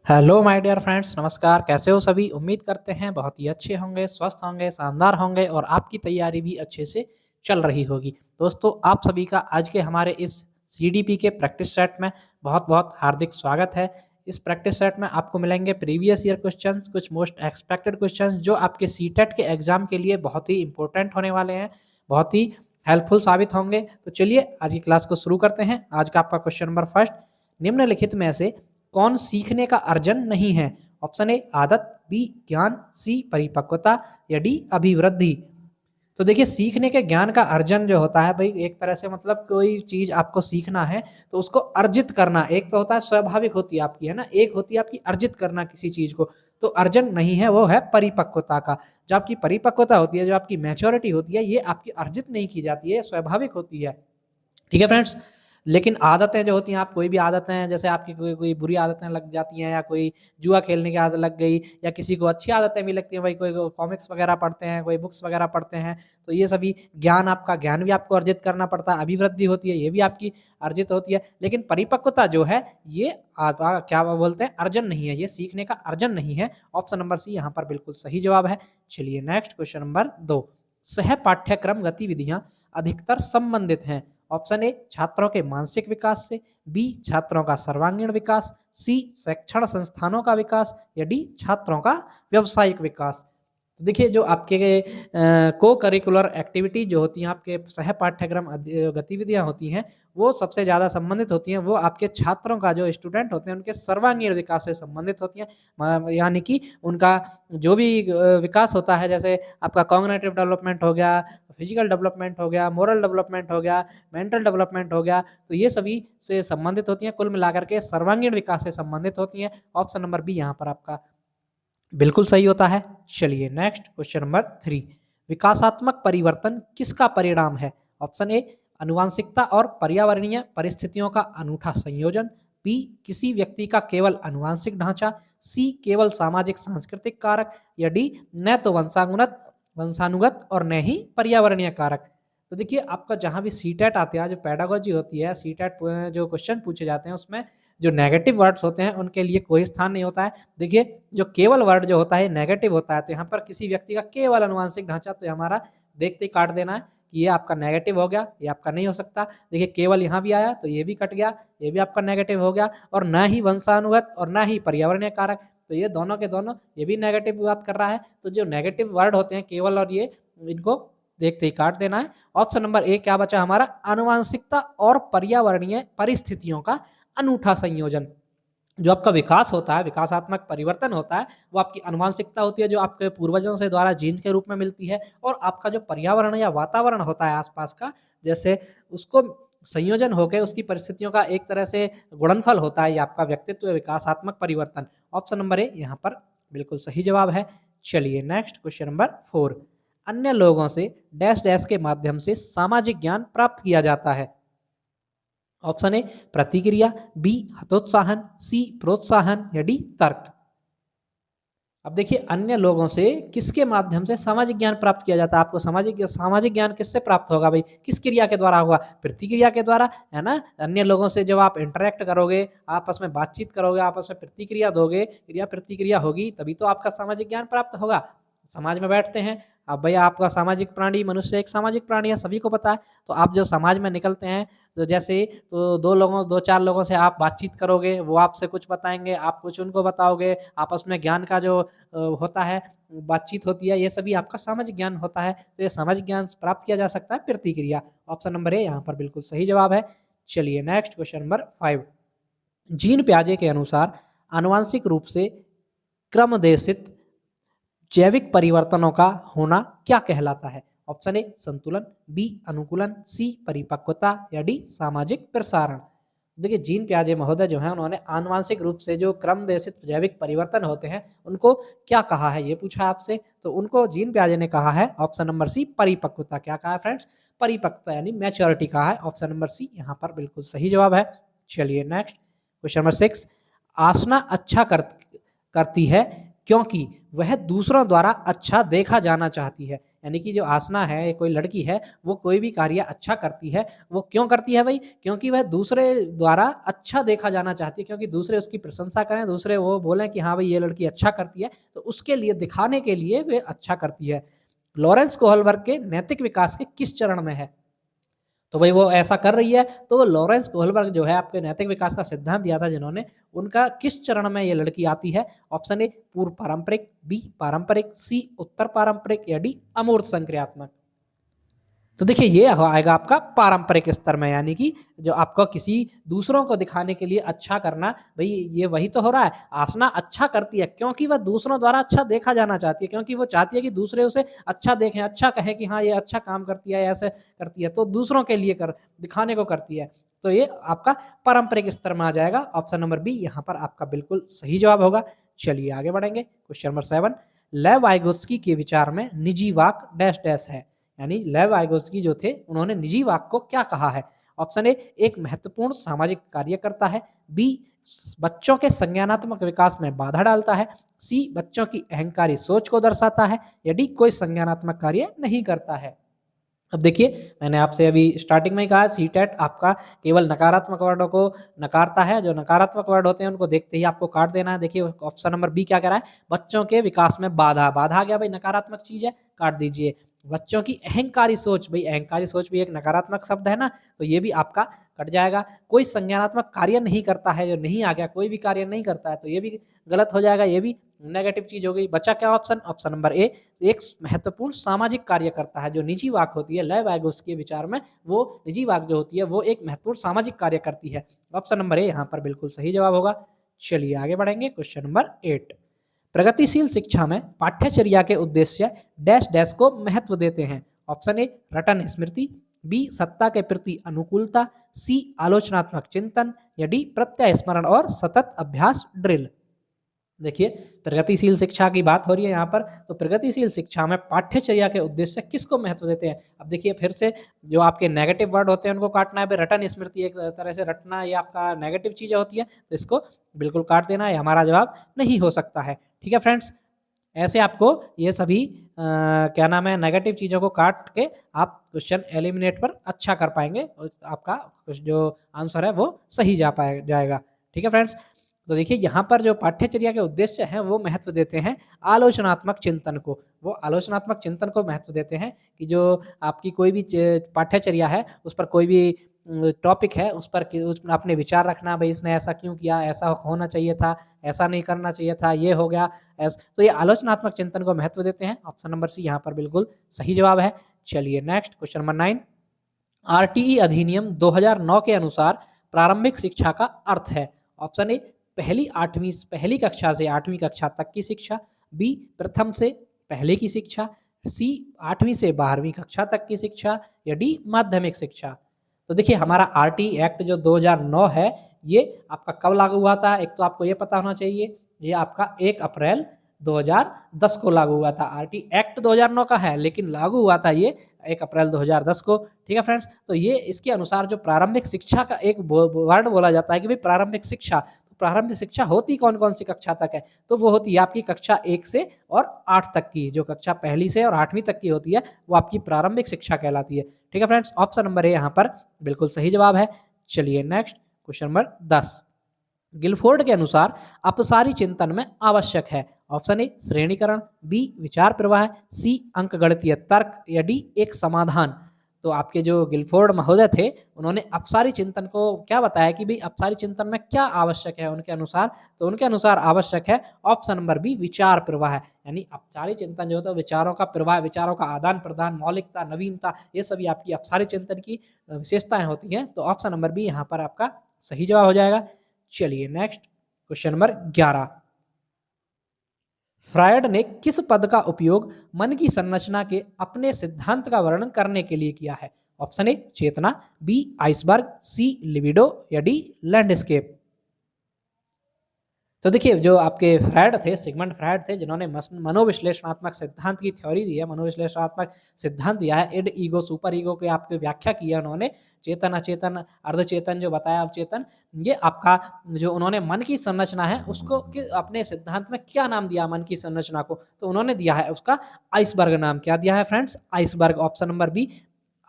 Hello my dear friends, नमस्कार। कैसे हो सभी? उम्मीद करते हैं बहुत ही अच्छे होंगे, स्वस्थ होंगे, शानदार होंगे और आपकी तैयारी भी अच्छे से चल रही होगी। दोस्तों, आप सभी का आज के हमारे इस सीडीपी के प्रैक्टिस सेट में बहुत-बहुत हार्दिक स्वागत है। इस प्रैक्टिस सेट में आपको मिलेंगे प्रीवियस ईयर क्वेश्चंस, कुछ मोस्ट एक्सपेक्टेड क्वेश्चंस जो आपके सीटेट के एग्जाम के लिए बहुत ही इंपॉर्टेंट होने वाले हैं, बहुत ही हेल्पफुल साबित होंगे। तो चलिए आज की क्लास को शुरू करते हैं। आज का आपका क्वेश्चन नंबर फर्स्ट, निम्नलिखित में से कौन सीखने का अर्जन नहीं है? ऑप्शन ए आदत, बी ज्ञान, सी परिपक्वता या डी अभिवृद्धि। तो देखिए, सीखने के ज्ञान का अर्जन जो होता है भाई, एक तरह से मतलब कोई चीज आपको सीखना है तो उसको अर्जित करना। एक तो होता है स्वाभाविक होती है आपकी, है ना, एक होती है आपकी अर्जित करना किसी चीज को। तो अर्जन नहीं है, वो है परिपक्वता का। जो आपकी परिपक्वता होती है, जो आपकी मैच्योरिटी होती है, ये आपकी अर्जित नहीं की जाती है, स्वाभाविक होती है। ठीक है फ्रेंड्स। लेकिन आदतें जो होती हैं, आप कोई भी आदतें, जैसे आपकी कोई कोई बुरी आदतें लग जाती हैं या कोई जुआ खेलने की आदत लग गई या किसी को अच्छी आदतें भी लगती हैं, भाई कोई कॉमिक्स वगैरह पढ़ते हैं, कोई बुक्स वगैरह पढ़ते हैं, तो ये सभी ज्ञान, आपका ज्ञान भी आपको अर्जित करना पड़ता है। अभिवृद्धि होती है, ये भी आपकी अर्जित होती है। लेकिन परिपक्वता जो है, ये क्या बोलते हैं, अर्जन नहीं है, ये सीखने का अर्जन नहीं है। ऑप्शन नंबर सी यहाँ पर बिल्कुल सही जवाब है। चलिए नेक्स्ट, क्वेश्चन नंबर 2, सह पाठ्यक्रम गतिविधियां अधिकतर संबंधित हैं। ऑप्शन ए छात्रों के मानसिक विकास से, बी छात्रों का सर्वांगीण विकास, सी शिक्षण संस्थानों का विकास या डी छात्रों का व्यावसायिक विकास। तो देखिए, जो आपके को करिकुलर एक्टिविटी जो होती हैं, आपके सह पाठ्यक्रम गतिविधियां होती हैं, वो सबसे ज़्यादा संबंधित होती हैं, वो आपके छात्रों का, जो स्टूडेंट होते हैं, उनके सर्वांगीण विकास से संबंधित होती हैं। यानी कि उनका जो भी विकास होता है, जैसे आपका कॉग्निटिव डेवलपमेंट हो गया, फिजिकल डेवलपमेंट हो गया, मोरल डेवलपमेंट हो गया, मेंटल डेवलपमेंट हो गया, तो ये सभी से संबंधित होती हैं। कुल मिलाकर के सर्वांगीण विकास से संबंधित होती हैं। ऑप्शन नंबर बी यहाँ पर आपका बिल्कुल सही होता है। चलिए नेक्स्ट, क्वेश्चन नंबर 3, विकासात्मक परिवर्तन किसका परिणाम है? ऑप्शन ए अनुवांशिकता और पर्यावरणीय परिस्थितियों का अनूठा संयोजन, बी किसी व्यक्ति का केवल अनुवांशिक ढांचा, सी केवल सामाजिक सांस्कृतिक कारक या डी न तो वंशानुगत और न ही पर्यावरणीय कारक। तो देखिए, आपका जहां भी सीटेट आते हैं, जो पेडागोजी होती है, सीटेट जो क्वेश्चन पूछे जाते हैं, उसमें जो नेगेटिव वर्ड्स होते हैं उनके लिए कोई स्थान नहीं होता है। देखिए, जो केवल वर्ड जो होता है नेगेटिव होता है, तो यहाँ पर किसी व्यक्ति का केवल अनुवांशिक ढांचा, तो हमारा देखते ही काट देना है कि ये आपका नेगेटिव हो गया, ये आपका नहीं हो सकता। देखिए, केवल यहाँ भी आया तो ये भी कट गया, ये भी आपका नेगेटिव हो गया। और ना ही वंशानुगत और ना ही पर्यावरणीय कारक, तो ये दोनों के दोनों, ये भी नेगेटिव बात कर रहा है। तो जो नेगेटिव वर्ड होते हैं केवल और ये, इनको देखते ही काट देना है। ऑप्शन नंबर ए क्या बचा हमारा? अनुवांशिकता और पर्यावरणीय परिस्थितियों का अनूठा संयोजन। जो आपका विकास होता है, विकासात्मक परिवर्तन होता है, वो आपकी आनुवंशिकता होती है, जो आपके पूर्वजों से द्वारा जीन के रूप में मिलती है। और आपका जो पर्यावरण या वातावरण होता है आसपास का, जैसे उसको संयोजन होकर उसकी परिस्थितियों का एक तरह से गुणनफल होता है, ये आपका व्यक्तित्व विकासात्मक परिवर्तन। ऑप्शन नंबर ए यहाँ पर बिल्कुल सही जवाब है। चलिए नेक्स्ट, क्वेश्चन नंबर 4, अन्य लोगों से डैश डैश के माध्यम से सामाजिक ज्ञान प्राप्त किया जाता है। ऑप्शन ए प्रतिक्रिया, बी हतोत्साहन, सी प्रोत्साहन या डी तर्क। अब देखिए, अन्य लोगों से किसके माध्यम से सामाजिक ज्ञान प्राप्त किया जाता है? आपको सामाजिक ज्ञान किससे प्राप्त होगा भाई? किस क्रिया के द्वारा होगा? प्रतिक्रिया के द्वारा, है ना। अन्य लोगों से जब आप इंटरेक्ट करोगे, आपस में बातचीत करोगे, आपस में प्रतिक्रिया दोगे, क्रिया प्रतिक्रिया होगी, तभी तो आपका सामाजिक ज्ञान प्राप्त होगा। समाज में बैठते हैं, अब भैया आपका सामाजिक प्राणी, मनुष्य एक सामाजिक प्राणी है, सभी को पता है। तो आप जो समाज में निकलते हैं, तो जैसे तो दो चार लोगों से आप बातचीत करोगे, वो आपसे कुछ बताएंगे, आप कुछ उनको बताओगे, आपस में ज्ञान का जो होता है, बातचीत होती है, ये सभी आपका सामाजिक ज्ञान होता है। तो ये सामाजिक ज्ञान प्राप्त किया जा सकता है प्रतिक्रिया। ऑप्शन नंबर ए यहाँ पर बिल्कुल सही जवाब है। चलिए नेक्स्ट, क्वेश्चन नंबर 5, जीन प्याजे के अनुसार आनुवांशिक रूप से क्रमदेशित जैविक परिवर्तनों का होना क्या कहलाता है? ऑप्शन ए संतुलन, बी अनुकूलन, सी परिपक्वता या डी सामाजिक प्रसारण। देखिए, जीन प्याजे महोदय जो हैं, उन्होंने आनुवांशिक रूप से जो क्रमदेशित जैविक परिवर्तन होते हैं उनको क्या कहा है, ये पूछा आपसे। तो उनको जीन प्याजे ने कहा है, ऑप्शन नंबर सी परिपक्वता। क्या कहा है फ्रेंड्स? परिपक्वता यानी मैच्योरिटी कहा है। ऑप्शन नंबर सी यहाँ पर बिल्कुल सही जवाब है। चलिए नेक्स्ट, क्वेश्चन नंबर 6, आसना अच्छा करती है क्योंकि वह दूसरों द्वारा अच्छा देखा जाना चाहती है। यानी कि जो आसना है, कोई लड़की है, वो कोई भी कार्य अच्छा करती है। वो क्यों करती है भाई? क्योंकि वह दूसरे द्वारा अच्छा देखा जाना चाहती है, क्योंकि दूसरे उसकी प्रशंसा करें, दूसरे वो बोलें कि हाँ भाई ये लड़की अच्छा करती है, तो उसके लिए दिखाने के लिए वे अच्छा करती है। लॉरेंस कोहलबर्ग के नैतिक विकास के किस चरण में है? तो भाई वो ऐसा कर रही है, तो वो लॉरेंस कोहलबर्ग जो है आपके नैतिक विकास का सिद्धांत दिया था जिन्होंने, उनका किस चरण में ये लड़की आती है? ऑप्शन ए पूर्व पारंपरिक, बी पारंपरिक, सी उत्तर पारंपरिक या डी अमूर्त संक्रियात्मक। तो देखिए ये आएगा आपका पारंपरिक स्तर में, यानी कि जो आपको किसी दूसरों को दिखाने के लिए अच्छा करना, भाई ये वही तो हो रहा है। आसना अच्छा करती है क्योंकि वह दूसरों द्वारा अच्छा देखा जाना चाहती है, क्योंकि वो चाहती है कि दूसरे उसे अच्छा देखें, अच्छा कहें कि हाँ ये अच्छा काम करती है, ऐसे करती है, तो दूसरों के लिए दिखाने को करती है। तो ये आपका पारंपरिक स्तर में आ जाएगा। ऑप्शन नंबर बी यहाँ पर आपका बिल्कुल सही जवाब होगा। चलिए आगे बढ़ेंगे। क्वेश्चन नंबर 7, लेव वाइगोत्स्की के विचार में निजी वाक डैश डैश है। यानी लेव वाइगोत्स्की जो थे, उन्होंने निजी वाक को क्या कहा है? ऑप्शन ए एक महत्वपूर्ण सामाजिक कार्य करता है, बी बच्चों के संज्ञानात्मक विकास में बाधा डालता है, सी बच्चों की अहंकारी सोच को दर्शाता है, या डी कोई संज्ञानात्मक कार्य नहीं करता है। अब देखिए, मैंने आपसे अभी स्टार्टिंग में ही कहा सीटेट आपका केवल नकारात्मक वर्डों को नकारता है। जो नकारात्मक वर्ड होते हैं उनको देखते ही आपको काट देना है। देखिए ऑप्शन नंबर बी क्या कह रहा है? बच्चों के विकास में बाधा। बाधा आ गया भाई, नकारात्मक चीज है, काट दीजिए। बच्चों की अहंकारी सोच, भाई अहंकारी सोच भी एक नकारात्मक शब्द है ना, तो ये भी आपका कट जाएगा। कोई संज्ञानात्मक कार्य नहीं करता है, जो नहीं आ गया, कोई भी कार्य नहीं करता है, तो ये भी गलत हो जाएगा, ये भी नेगेटिव चीज हो गई। बचा क्या ऑप्शन? ऑप्शन नंबर ए एक महत्वपूर्ण सामाजिक कार्य करता है। जो निजी वाक होती है लेव वाइगोत्स्की के विचार में, वो निजी वाक जो होती है वो एक महत्वपूर्ण सामाजिक कार्य करती है। ऑप्शन नंबर ए यहाँ पर बिल्कुल सही जवाब होगा। चलिए आगे बढ़ेंगे। क्वेश्चन नंबर 8, प्रगतिशील शिक्षा में पाठ्यचर्या के उद्देश्य डैश डैश को महत्व देते हैं। Option A Ratan Smriti, B सत्ता के प्रति अनुकूलता, सी आलोचनात्मक चिंतन, या डी प्रत्यय स्मरण और सतत अभ्यास ड्रिल। देखिए प्रगतिशील शिक्षा की बात हो रही है यहाँ पर, तो प्रगतिशील शिक्षा में पाठ्यचर्या के उद्देश्य किसको महत्व देते हैं? अब देखिए फिर से जो आपके नेगेटिव वर्ड होते हैं उनको काटना है। रटन स्मृति एक तरह से रटना, ये आपका नेगेटिव चीजें होती है, तो इसको बिल्कुल काट देना है, हमारा जवाब नहीं हो सकता है। ठीक है फ्रेंड्स, ऐसे आपको ये सभी क्या नाम है नेगेटिव चीज़ों को काट के आप क्वेश्चन एलिमिनेट पर अच्छा कर पाएंगे, और आपका जो आंसर है वो सही जाएगा। ठीक है फ्रेंड्स, तो देखिए यहाँ पर जो पाठ्यचर्या के उद्देश्य हैं वो महत्व देते हैं आलोचनात्मक चिंतन को। वो आलोचनात्मक चिंतन को महत्व देते हैं कि जो आपकी कोई भी पाठ्यचर्या है उस पर कोई भी टॉपिक है उस पर अपने विचार रखना, भाई इसने ऐसा क्यों किया, ऐसा होना चाहिए था, ऐसा नहीं करना चाहिए था, ये हो गया तो ये आलोचनात्मक चिंतन को महत्व देते हैं। ऑप्शन नंबर सी यहाँ पर बिल्कुल सही जवाब है। चलिए नेक्स्ट क्वेश्चन नंबर 9, आरटीई अधिनियम 2009 के अनुसार प्रारंभिक शिक्षा का अर्थ है। ऑप्शन ए पहली कक्षा से 8वीं कक्षा तक की शिक्षा, बी प्रथम से पहले की शिक्षा, सी 8वीं से 12वीं कक्षा तक की शिक्षा, या डी माध्यमिक शिक्षा। तो देखिए हमारा आरटी एक्ट जो 2009 है ये आपका कब लागू हुआ था? एक तो आपको ये पता होना चाहिए, ये आपका 1 अप्रैल 2010 को लागू हुआ था। आरटी एक्ट 2009 का है लेकिन लागू हुआ था ये 1 अप्रैल 2010 को। ठीक है फ्रेंड्स, तो ये इसके अनुसार जो प्रारंभिक शिक्षा का एक वर्ड बोला जाता है कि भाई प्रारंभिक शिक्षा, तो प्रारंभिक शिक्षा होती कौन कौन सी कक्षा तक है? तो वो होती है आपकी कक्षा 1 से और 8 तक की। जो कक्षा पहली से और 8वीं तक की होती है वो आपकी प्रारंभिक शिक्षा कहलाती है। ठीक है फ्रेंड्स, ऑप्शन नंबर ए यहाँ पर बिल्कुल सही जवाब है। चलिए नेक्स्ट क्वेश्चन नंबर 10, गिलफोर्ड के अनुसार अपसारी चिंतन में आवश्यक है। ऑप्शन ए श्रेणीकरण, बी विचार प्रवाह, सी अंकगणितीय तर्क, या डी एक समाधान। तो आपके जो गिलफोर्ड महोदय थे उन्होंने अपसारी चिंतन को क्या बताया कि भाई अपसारी चिंतन में क्या आवश्यक है उनके अनुसार? तो उनके अनुसार आवश्यक है ऑप्शन नंबर बी विचार प्रवाह। यानी अपसारी चिंतन जो होता है विचारों का प्रवाह, विचारों का आदान प्रदान, मौलिकता, नवीनता, ये सभी आपकी अपसारी चिंतन की विशेषताएं होती हैं। तो ऑप्शन नंबर बी यहाँ पर आपका सही जवाब हो जाएगा। चलिए नेक्स्ट क्वेश्चन नंबर 11, फ्रायड ने किस पद का उपयोग मन की संरचना के अपने सिद्धांत का वर्णन करने के लिए किया है? ऑप्शन ए चेतना, बी आइसबर्ग, सी लिबिडो, या डी लैंडस्केप। तो देखिए जो आपके फ्रायड थे, सिगमंड फ्रायड थे, जिन्होंने मनोविश्लेषणात्मक सिद्धांत की थ्योरी दी है, मनोविश्लेषणात्मक सिद्धांत दिया है, इड, ईगो, सुपर ईगो की आपकी व्याख्या की है उन्होंने, चेतन, अचेतन, अर्धचेतन जो बताया, अवचेतन, ये आपका जो उन्होंने मन की संरचना है उसको अपने सिद्धांत में क्या नाम दिया मन की संरचना को, तो उन्होंने दिया है उसका आइसबर्ग नाम। क्या दिया है friends? Iceberg. Option number B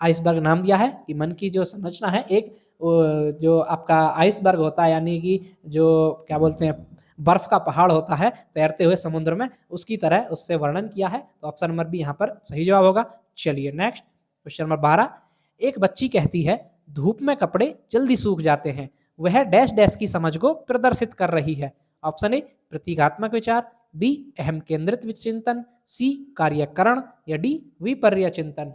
iceberg नाम दिया है कि मन की जो संरचना है एक जो आपका आइसबर्ग होता है, यानी कि जो क्या बोलते हैं बर्फ का पहाड़ होता है तैरते हुए समुद्र में, उसकी तरह उससे वर्णन किया है। तो ऑप्शन नंबर बी यहाँ पर सही जवाब होगा। चलिए नेक्स्ट क्वेश्चन नंबर 12। एक बच्ची कहती है धूप में कपड़े जल्दी सूख जाते हैं, वह डैश डैश की समझ को प्रदर्शित कर रही है। ऑप्शन ए प्रतीकात्मक विचार, बी अहम केंद्रित चिंतन, सी कार्यकरण, या डी विपर्य चिंतन।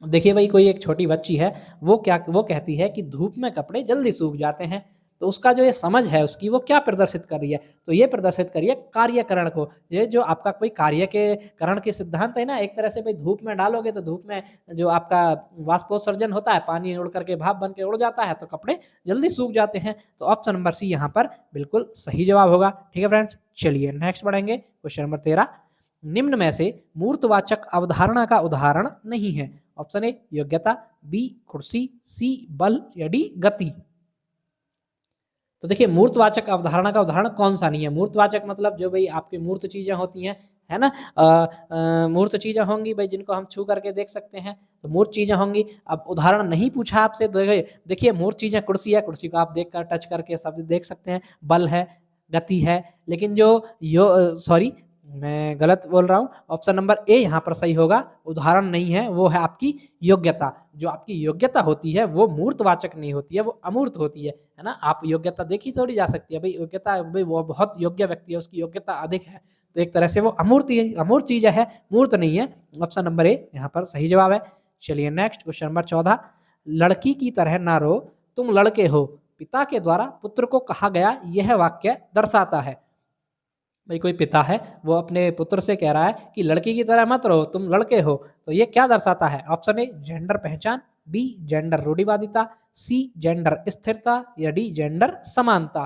देखिए भाई कोई एक छोटी बच्ची है, वो कहती है कि धूप में कपड़े जल्दी सूख जाते हैं, तो उसका जो ये समझ है उसकी वो क्या प्रदर्शित कर रही है, तो ये प्रदर्शित कर रही है कार्यकरण को। ये जो आपका कोई कार्य के करण के सिद्धांत है ना, एक तरह से भाई धूप में डालोगे तो धूप में जो आपका वाष्पोत्सर्जन होता है, पानी उड़ करके भाप बन के उड़ जाता है, तो कपड़े जल्दी सूख जाते हैं। तो ऑप्शन नंबर सी यहाँ पर बिल्कुल सही जवाब होगा। ठीक है फ्रेंड्स, चलिए नेक्स्ट बढ़ेंगे क्वेश्चन नंबर 13। निम्न में से मूर्तवाचक अवधारणा का उदाहरण नहीं है। ऑप्शन ए योग्यता, बी कुर्सी, सी बल, या डी गति। तो देखिए मूर्तवाचक अवधारणा का उदाहरण कौन सा नहीं है। मूर्तवाचक मतलब जो भाई आपकी मूर्त चीजें होती हैं, है ना, मूर्त चीजें होंगी भाई जिनको हम छू करके देख सकते हैं, तो मूर्त चीजें होंगी। अब उदाहरण नहीं पूछा आपसे, देखिए मूर्त चीजें कुर्सी है, कुर्सी को आप देख कर टच करके सब देख सकते हैं, बल है, गति है, लेकिन जो सॉरी मैं गलत बोल रहा हूँ, ऑप्शन नंबर ए यहाँ पर सही होगा, उदाहरण नहीं है, वो है आपकी योग्यता। जो आपकी योग्यता होती है वो मूर्तवाचक नहीं होती है, वो अमूर्त होती है ना। आप योग्यता देखी थोड़ी जा सकती है भाई, योग्यता भाई वो बहुत योग्य व्यक्ति है, उसकी योग्यता अधिक है, तो एक तरह से वो अमूर्त चीज है, मूर्त नहीं है। ऑप्शन नंबर ए यहाँ पर सही जवाब है। चलिए नेक्स्ट क्वेश्चन नंबर 14। लड़की की तरह ना रो, तुम लड़के हो, पिता के द्वारा पुत्र को कहा गया यह वाक्य दर्शाता है। भाई कोई पिता है, वो अपने पुत्र से कह रहा है कि लड़की की तरह मत रहो, तुम लड़के हो, तो ये क्या दर्शाता है? ऑप्शन ए जेंडर पहचान, बी जेंडर रूढ़िवादिता, सी जेंडर स्थिरता, या डी जेंडर समानता।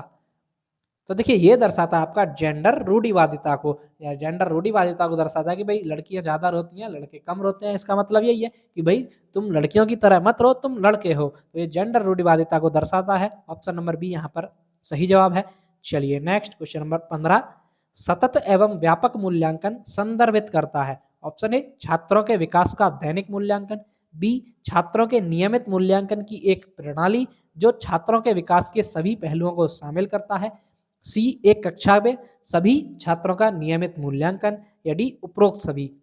तो देखिए ये दर्शाता है आपका जेंडर रूढ़िवादिता को, या जेंडर रूढ़िवादिता को दर्शाता है कि भाई लड़कियां ज्यादा रोती हैं, लड़के कम रोते हैं। इसका मतलब यही है कि भाई तुम लड़कियों की तरह मत रहो, तुम लड़के हो, तो ये जेंडर रूढ़िवादिता को दर्शाता है। ऑप्शन नंबर बी यहाँ पर सही जवाब है। चलिए नेक्स्ट क्वेश्चन नंबर 15। सतत एवं व्यापक मूल्यांकन संदर्भित करता है। ऑप्शन ए छात्रों के विकास का दैनिक मूल्यांकन, बी छात्रों के नियमित मूल्यांकन की एक प्रणाली जो छात्रों के विकास के सभी पहलुओं को शामिल करता है, सी एक कक्षा में सभी छात्रों का नियमित मूल्यांकन, या डी उपरोक्त सभी।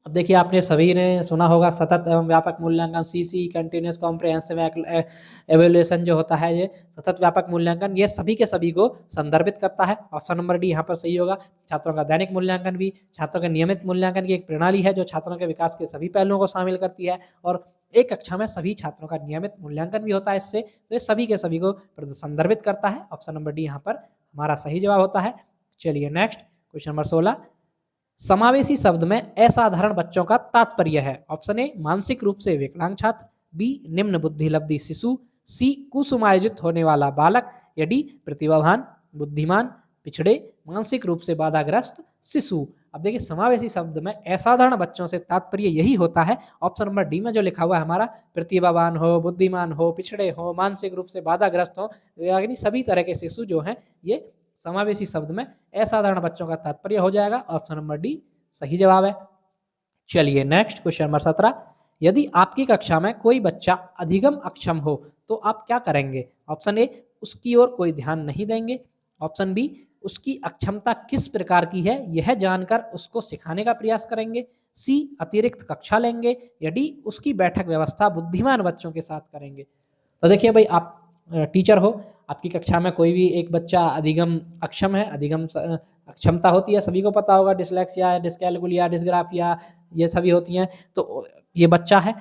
अब देखिए आपने सभी ने सुना होगा सतत एवं व्यापक मूल्यांकन, सीसी कंटिन्यूस कॉम्प्रिहेंसिव एवेल्यूएशन जो होता है, ये सतत व्यापक मूल्यांकन ये सभी के सभी को संदर्भित करता है। ऑप्शन नंबर डी यहाँ पर सही होगा। छात्रों का दैनिक मूल्यांकन भी छात्रों के नियमित मूल्यांकन की एक प्रणाली है जो छात्रों के विकास के सभी पहलुओं को शामिल करती है, और एक कक्षा में सभी छात्रों का नियमित मूल्यांकन भी होता है इससे, तो ये सभी के सभी को संदर्भित करता है। ऑप्शन नंबर डी यहाँ पर हमारा सही जवाब होता है। चलिए नेक्स्ट क्वेश्चन नंबर 16। समावेशी शब्द में असाधारण बच्चों का तात्पर्य है। ऑप्शन ए मानसिक रूप से विकलांग छात्र, बी निम्न बुद्धि लब्धि शिशु, सी कुसुमायोजित होने वाला बालक, या डी प्रतिभावान, बुद्धिमान, पिछड़े, मानसिक रूप से बाधाग्रस्त शिशु। अब देखिए समावेशी शब्द में असाधारण बच्चों से तात्पर्य यही होता है, ऑप्शन नंबर डी में जो लिखा हुआ है हमारा, प्रतिभावान हो, बुद्धिमान हो, पिछड़े हो, मानसिक रूप से बाधाग्रस्त हो, यानी सभी तरह के शिशु जो हैं ये समावेशी शब्द में असाधारण बच्चों का तात्पर्य हो जाएगा। ऑप्शन नंबर डी सही जवाब है। चलिए नेक्स्ट क्वेश्चन नंबर 17। यदि आपकी कक्षा में कोई बच्चा अधिगम अक्षम हो तो आप क्या करेंगे? ऑप्शन ए उसकी ओर कोई ध्यान नहीं देंगे, ऑप्शन बी उसकी अक्षमता किस प्रकार की है यह जानकर उसको सिखाने का प्रयास करेंगे, सी अतिरिक्त कक्षा लेंगे, या डी उसकी बैठक व्यवस्था बुद्धिमान बच्चों के साथ करेंगे। तो देखिए भाई आप टीचर हो, आपकी कक्षा में कोई भी एक बच्चा अधिगम अक्षम है, अक्षमता होती है, सभी को पता होगा, डिसलेक्सिया, डिस्कैलकुलिया, डिस्ग्राफिया, ये सभी होती हैं। तो ये बच्चा है,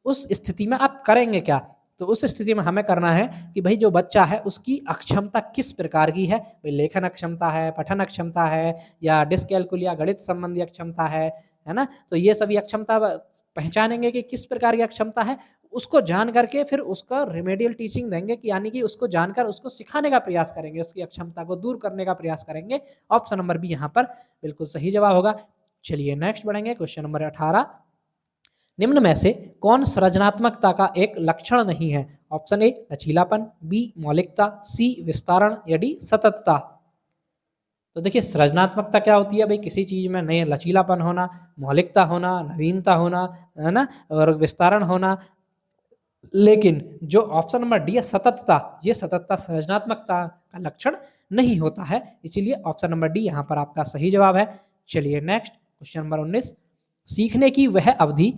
उस स्थिति में आप करेंगे क्या? तो उस स्थिति में हमें करना है कि भाई जो बच्चा है उसकी अक्षमता किस प्रकार की है, भाई लेखन अक्षमता है, पठन अक्षमता है, या डिस्कैलकुलिया गणित संबंधी अक्षमता है ना। तो ये सभी अक्षमता पहचानेंगे कि किस प्रकार की अक्षमता है, उसको जान करके फिर उसका रेमेडियल टीचिंग देंगे कि यानी कि उसको जानकर उसको सिखाने का प्रयास करेंगे, उसकी अक्षमता को दूर करने का प्रयास करेंगे। ऑप्शन नंबर बी यहाँ पर बिल्कुल सही जवाब होगा। चलिए नेक्स्ट बढ़ेंगे, क्वेश्चन नंबर 18। निम्न में से कौन सृजनात्मकता का एक लक्षण नहीं है? ऑप्शन ए लचीलापन, बी मौलिकता, सी विस्तारण या डी सततता। तो देखिए सृजनात्मकता क्या होती है भाई, किसी चीज में नए लचीलापन होना, मौलिकता होना, नवीनता होना, है ना, और विस्तारण होना। लेकिन जो ऑप्शन नंबर डी है सततता, ये सततता सृजनात्मकता का लक्षण नहीं होता है, इसीलिए ऑप्शन नंबर डी यहाँ पर आपका सही जवाब है। चलिए नेक्स्ट क्वेश्चन नंबर 19। सीखने की वह अवधि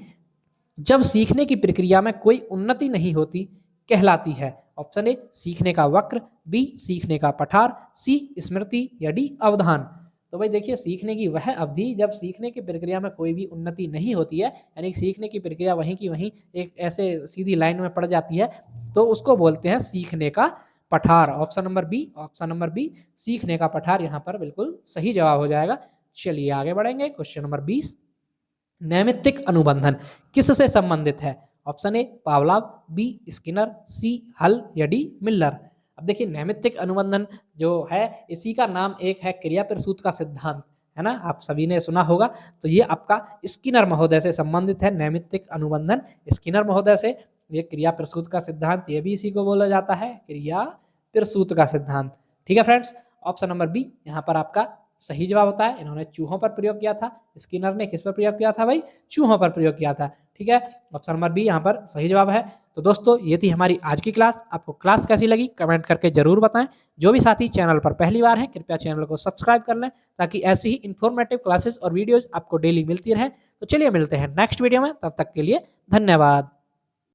जब सीखने की प्रक्रिया में कोई उन्नति नहीं होती कहलाती है? ऑप्शन ए सीखने का वक्र, बी सीखने का पठार, सी स्मृति या डी अवधान। तो भाई देखिए सीखने की वह अवधि जब सीखने की प्रक्रिया में कोई भी उन्नति नहीं होती है, यानी सीखने की प्रक्रिया वहीं की वहीं एक ऐसे सीधी लाइन में पड़ जाती है, तो उसको बोलते हैं सीखने का पठार। ऑप्शन नंबर बी सीखने का पठार यहाँ पर बिल्कुल सही जवाब हो जाएगा। चलिए आगे बढ़ेंगे, क्वेश्चन नंबर 20। नैमित्तिक अनुबंधन किससे संबंधित है? Option A Pavlov, B Skinner, C Hull या डी मिल्लर। अब देखिए नैमित्तिक अनुबंधन जो है इसी का नाम एक है क्रिया प्रसूत का सिद्धांत, है ना, आप सभी ने सुना होगा। तो ये आपका स्किनर महोदय से संबंधित है, नैमित्तिक अनुबंधन स्किनर महोदय से। ये क्रिया प्रसूत का सिद्धांत, ये भी इसी को बोला जाता है क्रिया प्रसूत का सिद्धांत। ठीक है फ्रेंड्स, ऑप्शन नंबर बी यहाँ पर आपका सही जवाब होता है। इन्होंने चूहों पर प्रयोग किया था, स्किनर ने किस पर प्रयोग किया था भाई? चूहों पर प्रयोग किया था। ठीक है, ऑप्शन नंबर बी यहाँ पर सही जवाब है। तो दोस्तों ये थी हमारी आज की क्लास। आपको क्लास कैसी लगी कमेंट करके जरूर बताएं। जो भी साथी चैनल पर पहली बार हैं कृपया चैनल को सब्सक्राइब कर लें, ताकि ऐसी ही इंफॉर्मेटिव क्लासेस और वीडियोज आपको डेली मिलती रहे। तो चलिए मिलते हैं नेक्स्ट वीडियो में, तब तक के लिए धन्यवाद।